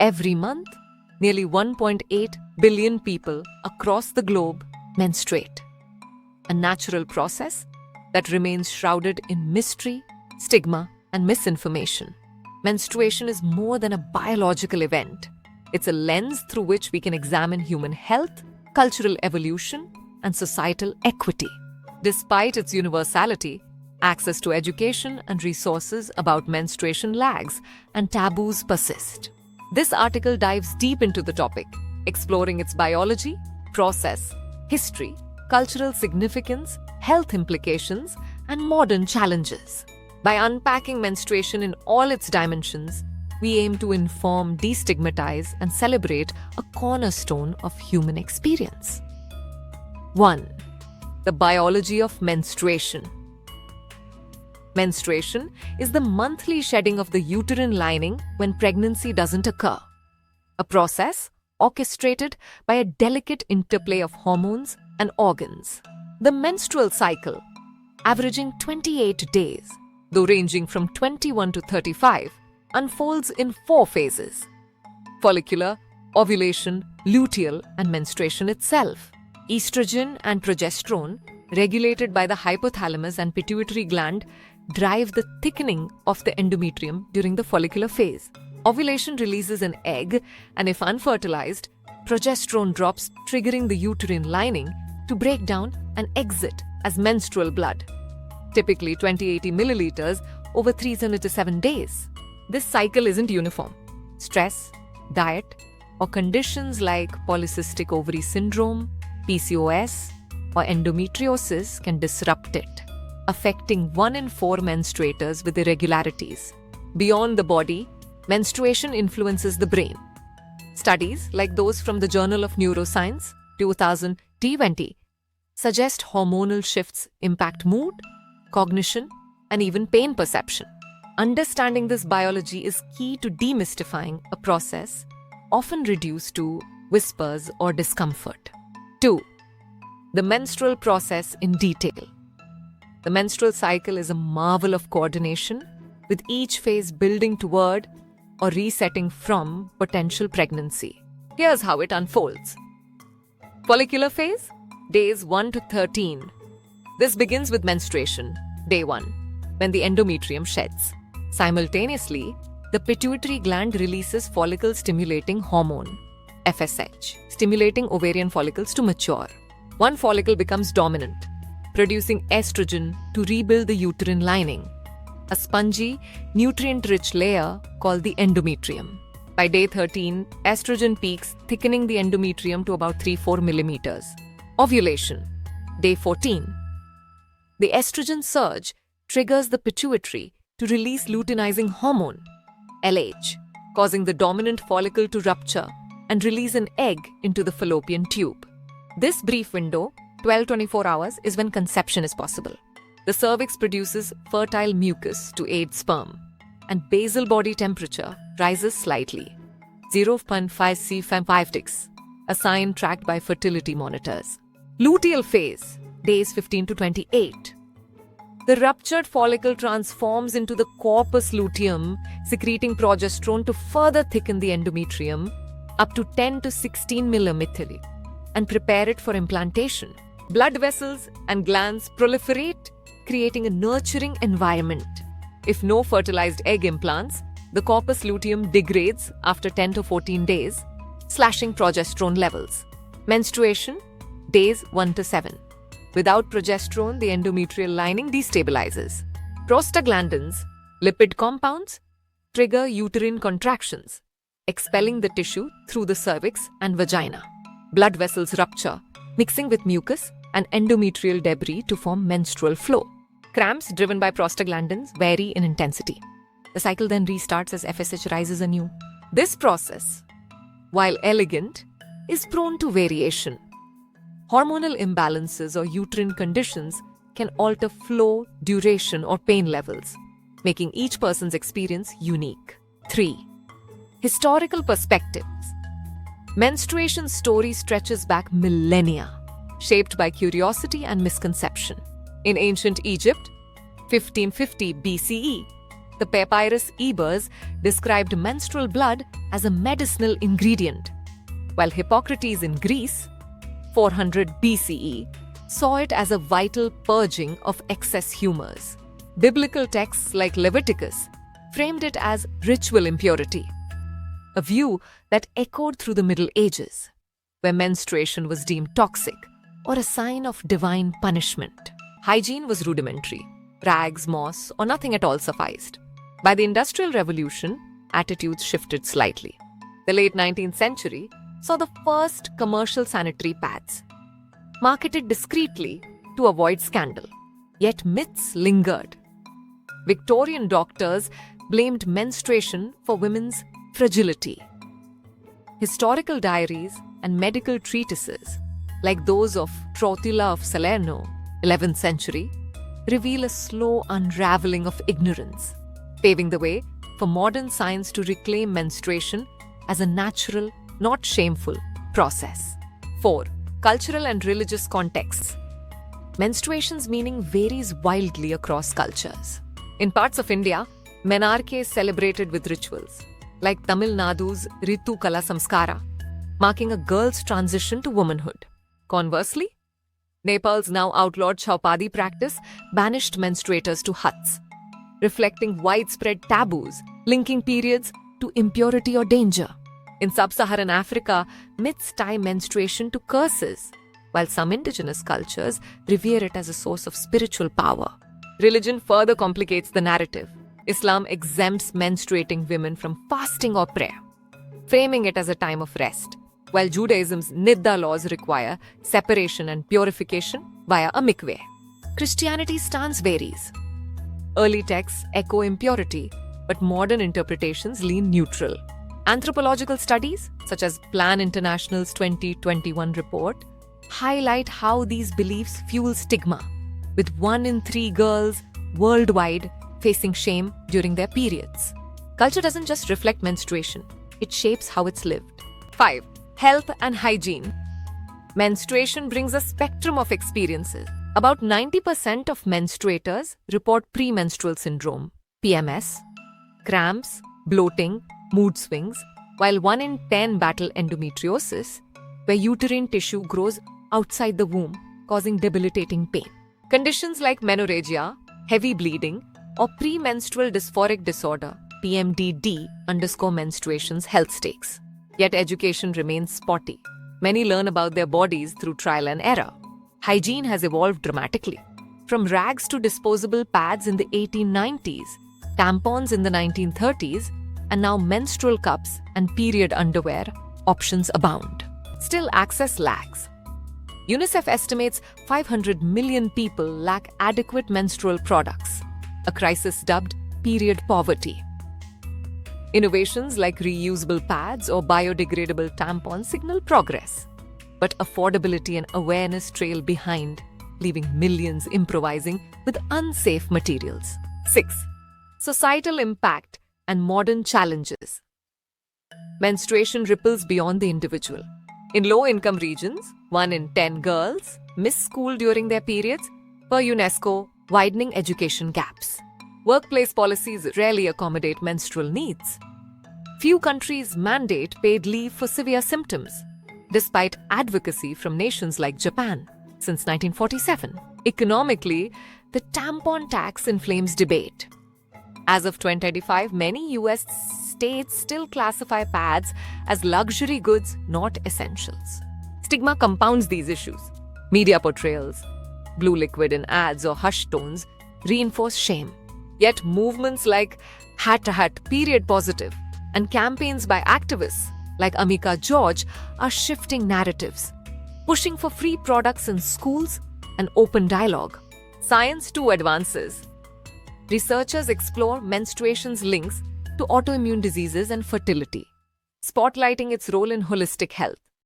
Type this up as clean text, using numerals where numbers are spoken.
Every month, nearly 1.8 billion people across the globe menstruate, a natural process that remains shrouded in mystery, stigma, and misinformation. Menstruation is more than a biological event. It's a lens through which we can examine human health, cultural evolution, and societal equity. Despite its universality, access to education and resources about menstruation lags and taboos persist. This article dives deep into the topic, exploring its biology, process, history, cultural significance, health implications, and modern challenges. By unpacking menstruation in all its dimensions, we aim to inform, destigmatize, and celebrate a cornerstone of human experience. 1. The biology of menstruation. Menstruation is the monthly shedding of the uterine lining when pregnancy doesn't occur, a process orchestrated by a delicate interplay of hormones and organs. The menstrual cycle, averaging 28 days, though ranging from 21 to 35, unfolds in 4 phases: follicular, ovulation, luteal, and menstruation itself. Estrogen and progesterone, regulated by the hypothalamus and pituitary gland, drive the thickening of the endometrium during the follicular phase. Ovulation releases an egg, and if unfertilized, progesterone drops, triggering the uterine lining to break down and exit as menstrual blood, typically 20-80 milliliters over 3 to 7 days. This cycle isn't uniform. Stress, diet, or conditions like polycystic ovary syndrome, PCOS, or endometriosis can disrupt it, affecting 1 in 4 menstruators with irregularities. Beyond the body, menstruation influences the brain. Studies like those from the Journal of Neuroscience 2020 suggest hormonal shifts impact mood, cognition, and even pain perception. Understanding this biology is key to demystifying a process often reduced to whispers or discomfort. 2. The menstrual process in detail. The menstrual cycle is a marvel of coordination, with each phase building toward or resetting from potential pregnancy. Here's how it unfolds. Follicular phase, days 1 to 13. This begins with menstruation, day 1, when the endometrium sheds. Simultaneously, the pituitary gland releases follicle-stimulating hormone, FSH, stimulating ovarian follicles to mature. One follicle becomes dominant, producing estrogen to rebuild the uterine lining, a spongy, nutrient-rich layer called the endometrium. By day 13, estrogen peaks, thickening the endometrium to about 3-4 millimeters. Ovulation, day 14. The estrogen surge triggers the pituitary to release luteinizing hormone, LH, causing the dominant follicle to rupture and release an egg into the fallopian tube. This brief window, 12-24 hours, is when conception is possible. The cervix produces fertile mucus to aid sperm, and basal body temperature rises slightly, 0.5 C, a sign tracked by fertility monitors. Luteal phase, days 15 to 28. The ruptured follicle transforms into the corpus luteum, secreting progesterone to further thicken the endometrium up to 10 to 16 millimeters and prepare it for implantation. Blood vessels and glands proliferate, creating a nurturing environment. If no fertilized egg implants, the corpus luteum degrades after 10 to 14 days, slashing progesterone levels. Menstruation, days 1 to 7. Without progesterone, the endometrial lining destabilizes. Prostaglandins, lipid compounds, trigger uterine contractions, expelling the tissue through the cervix and vagina. Blood vessels rupture, mixing with mucus and endometrial debris to form menstrual flow. Cramps driven by prostaglandins vary in intensity. The cycle then restarts as FSH rises anew. This process, while elegant, is prone to variation. Hormonal imbalances or uterine conditions can alter flow, duration, or pain levels, making each person's experience unique. 3. Historical perspectives. Menstruation story stretches back millennia, shaped by curiosity and misconception. In ancient Egypt, 1550 BCE, The Papyrus Ebers described menstrual blood as a medicinal ingredient, while Hippocrates in Greece, 400 BCE, saw it as a vital purging of excess humors. Biblical texts like Leviticus framed it as ritual impurity, a view that echoed through the Middle Ages, where menstruation was deemed toxic or a sign of divine punishment. Hygiene was rudimentary. Rags, moss, or nothing at all sufficed. By the Industrial Revolution, attitudes shifted slightly. The late 19th century saw the first commercial sanitary pads, marketed discreetly to avoid scandal. Yet myths lingered. Victorian doctors blamed menstruation for women's fragility. Historical diaries and medical treatises, like those of Trotula of Salerno, 11th century, reveal a slow unraveling of ignorance, paving the way for modern science to reclaim menstruation as a natural, not shameful, process. 4. Cultural and religious contexts. Menstruation's meaning varies wildly across cultures. In parts of India, menarche is celebrated with rituals, like Tamil Nadu's Ritu Kala Samskara, marking a girl's transition to womanhood. Conversely, Nepal's now outlawed Chaupadi practice banished menstruators to huts, reflecting widespread taboos linking periods to impurity or danger. In sub-Saharan Africa, myths tie menstruation to curses, while some indigenous cultures revere it as a source of spiritual power. Religion further complicates the narrative. Islam exempts menstruating women from fasting or prayer, framing it as a time of rest, while Judaism's Nidda laws require separation and purification via a mikveh. Christianity's stance varies. Early texts echo impurity, but modern interpretations lean neutral. Anthropological studies, such as Plan International's 2021 report, highlight how these beliefs fuel stigma, with 1 in 3 girls worldwide facing shame during their periods. Culture doesn't just reflect menstruation, it shapes how it's lived. 5. Health and hygiene. Menstruation brings a spectrum of experiences. About 90% of menstruators report premenstrual syndrome, PMS, cramps, bloating, mood swings, while 1 in 10 battle endometriosis, where uterine tissue grows outside the womb, causing debilitating pain. Conditions like menorrhagia, heavy bleeding, or premenstrual dysphoric disorder, PMDD, underscore menstruation's health stakes. Yet education remains spotty. Many learn about their bodies through trial and error. Hygiene has evolved dramatically. From rags to disposable pads in the 1890s, tampons in the 1930s, and now menstrual cups and period underwear, options abound. Still, access lags. UNICEF estimates 500 million people lack adequate menstrual products, a crisis dubbed period poverty. Innovations like reusable pads or biodegradable tampons signal progress, but affordability and awareness trail behind, leaving millions improvising with unsafe materials. 6. Societal impact and modern challenges. Menstruation ripples beyond the individual. In low-income regions, 1 in 10 girls miss school during their periods, per UNESCO, widening education gaps. Workplace policies rarely accommodate menstrual needs. Few countries mandate paid leave for severe symptoms, despite advocacy from nations like Japan since 1947. Economically, the tampon tax inflames debate. As of 2025, many US states still classify pads as luxury goods, not essentials. Stigma compounds these issues. Media portrayals, blue liquid in ads or hush tones reinforce shame. Yet movements like #, period positive, and campaigns by activists like Amika George are shifting narratives, pushing for free products in schools and open dialogue. Science too advances. Researchers explore menstruation's links to autoimmune diseases and fertility, spotlighting its role in holistic health.